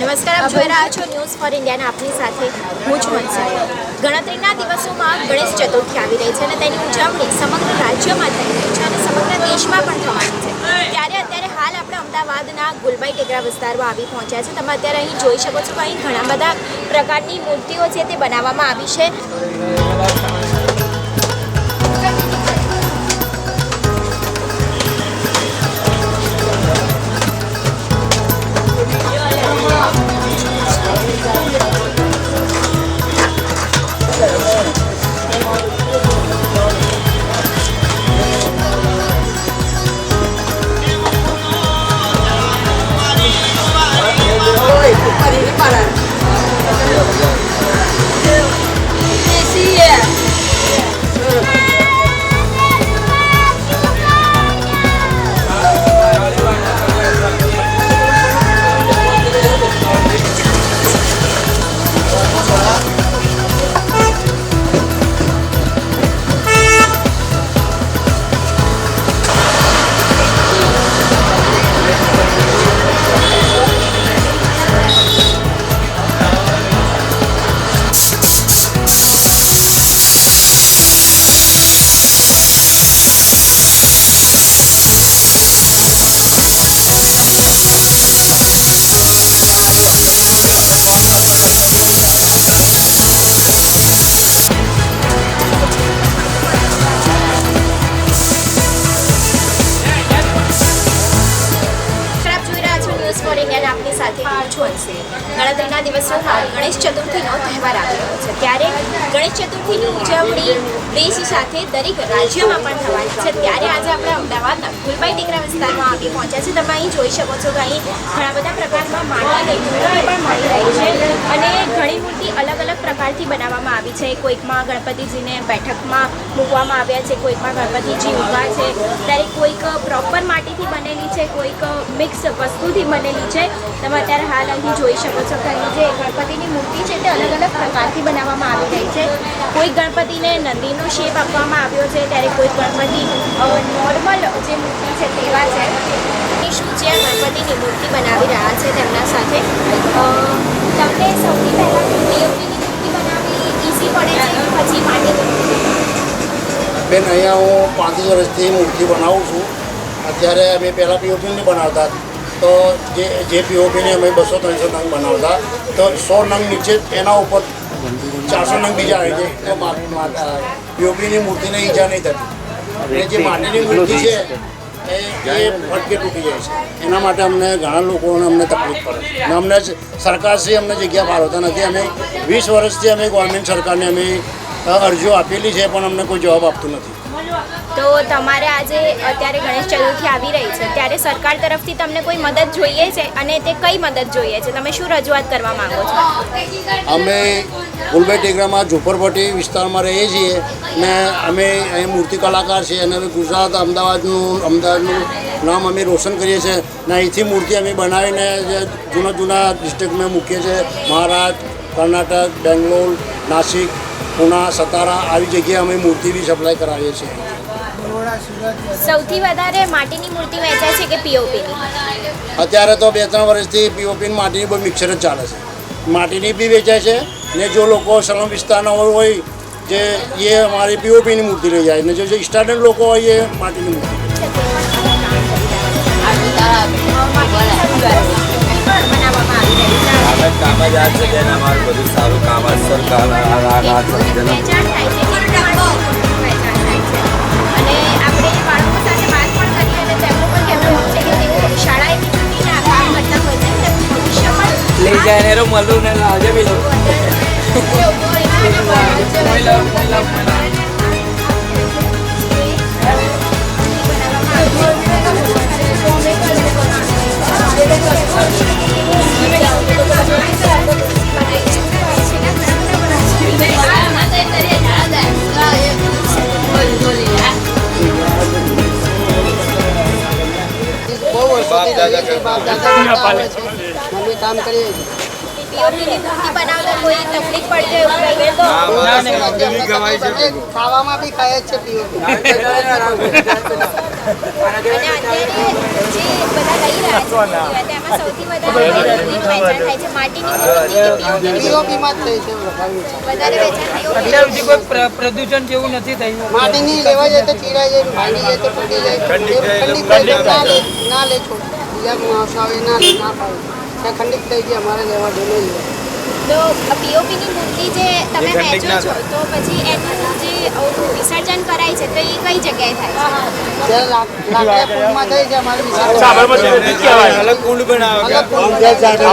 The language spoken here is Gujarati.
નમસ્કાર, આપ જોઈ રહ્યા છો ન્યૂઝ ફોર ઇન્ડિયાના આપની સાથે હું છું મનસા. ગણતરીના દિવસોમાં ગણેશ ચતુર્થી આવી રહી છે અને તેની ઉજવણી સમગ્ર રાજ્યમાં થઈ રહી છે અને સમગ્ર દેશમાં પણ થવાની છે. ત્યારે અત્યારે હાલ આપણે અમદાવાદના ગુલબાઈ ટેકરા વિસ્તારમાં આવી પહોંચ્યા છે. તમે અત્યારે અહીં જોઈ શકો છો કે અહીં ઘણા બધા પ્રકારની મૂર્તિઓ છે તે બનાવવામાં આવી છે. આપની સાથે ગણતરીના દિવસોમાં ગણેશ ચતુર્થીનો તહેવાર આવી રહ્યો છે. ત્યારે ગણેશ ચતુર્થીની ઉજવણી દેશ સાથે દરેક રાજ્યમાં પણ થવાની છે. ત્યારે આજે આપણે અમદાવાદના ગુલબાઈ ટેકરા વિસ્તારમાં આવી પહોંચ્યા છે. તમે અહીં જોઈ શકો છો કે અહીં ઘણા બધા પ્રકારમાં માટીની મૂર્તિ પણ મળી રહી છે અને ઘણી મૂર્તિ અલગ અલગ પ્રકારથી બનાવવામાં આવી છે. કોઈકમાં ગણપતિજીને બેઠકમાં મૂકવામાં આવ્યા છે, કોઈકમાં ગણપતિજી ઊભા છે, ત્યારે કોઈક પ્રોપર માટીથી બનેલી છે, કોઈક મિક્સ વસ્તુથી બનેલી છે. તમે અત્યારે હાલ અહીં જોઈ શકો છો કે અહીં જે ગણપતિની મૂર્તિ છે તે અલગ અલગ પ્રકારથી બનાવવામાં આવી રહી છે. કોઈ ગણપતિને નંદીનો શેપ આપવામાં આવ્યો છે, ત્યારે કોઈ ગણપતિ નોર્મલ જે મૂર્તિ છે તેવા છે. શું જે ગણપતિની મૂર્તિ બનાવી રહ્યા છે તેમના સાથે તમને સૌથી પહેલાં પીઓપીની મૂર્તિ બનાવવી ઈઝી પડે છે કે પછી માટીની? બેન, અહીંયા હું 35 વર્ષથી મૂર્તિ બનાવું છું. અત્યારે અમે પહેલાં પીઓપીની બનાવતા, તો જે પીઓપીને અમે 200-300 નંગ બનાવતા, તો 100 નંગ નીચે એના ઉપર 400 નંગ બીજા આવી જાય, તો પીઓપીની મૂર્તિને ઈજા નહીં થતી. અને જે માટીની મૂર્તિ છે એ ફટકે તૂટી જાય છે. એના માટે અમને ઘણા લોકોને અમને તકલીફ પડે અને અમને સરકારશ્રી અમને જગ્યા ફાળવતા નથી. અમે 20 વર્ષથી અમે ગવર્મેન્ટ સરકારને અમે અરજીઓ આપેલી છે, પણ અમને કોઈ જવાબ આપતું નથી. તો તમારે આજે અત્યારે ગણેશ ચતુર્થી આવી રહી છે, ત્યારે સરકાર તરફથી તમને કોઈ મદદ જોઈએ છે અને તે કઈ મદદ જોઈએ છે? તમે શું રજૂઆત કરવા માંગો છો? અમે ગુલબાઈ ટેકરામાં ઝુંપડપટ્ટી વિસ્તારમાં રહીએ છીએ અને અમે અહીં મૂર્તિ કલાકાર છીએ અને અમે ગુજરાત અમદાવાદનું નામ અમે રોશન કરીએ છીએ અને અહીંથી મૂર્તિ અમે બનાવીને જે જૂના ડિસ્ટ્રિક્ટમાં મૂકીએ છીએ. મહારાષ્ટ્ર, કર્ણાટક, બેંગ્લોર, નાસિક, પુના, સતારા આવી જગ્યાએ અમે મૂર્તિ બી સપ્લાય કરાવીએ છીએ. સૌથી વધારે માટીની મૂર્તિ વેચાય છે કે પીઓપીની? અત્યારે તો 2-3 વર્ષથી પીઓપીની માટીની બહુ મિક્સર જ ચાલે છે. માટીની બી વેચાય છે ને જો લોકો સલમ વિસ્તારના હોય જે એ અમારી પીઓપીની મૂર્તિ લઈ જાય ને જે સ્ટાન્ડર્ડ લોકો હોય એ માટીની મૂર્તિ. કામ જ આ છે જેને અમારું બધું સારું કામ સરકાર લઈ જાય ને મળું ને લાવજે બી કામ કરીએ. પીઓપીની મૂર્તિ બનાવતા કોઈ તકલીફ પડે તો ખાવામાં બી ખાય જ છે પીઓપી. અને અત્યારે જે બધા લઈ રહ્યા છે મૂર્તિઓ, તેમાં સૌથી વધારે મૂર્તિનું વેચાણ થાય છે માટીની મૂર્તિ કે POP ની? પીઓપીમાં જ થઈ છે વધારે વેચાણ થાય અત્યાર સુધી કોઈ પ્રદૂષણ જેવું નથી થયું. માટીની લેવા જાય તો ચીરાઈ જાય ભાંગી જાય તો તૂટી જાય ખંડિત થઈ જાય ના લે છોડ બીજા માણસો આવે ના પાડે ત્યાં ખંડિત થઈ જાય અમારે લેવા દે નહીં લેવા તો POP ની મૂર્તિ જે તમે વેચો છો તો પછી એનું જે વિસર્જન કરાય છે તો એ કઈ જગ્યાએ થાય છે? ત્યારે લાકડા કુંડમાં થઈ જાય અમારે વિચાર અલગ કુંડ બનાવે અલગ કુંડ તો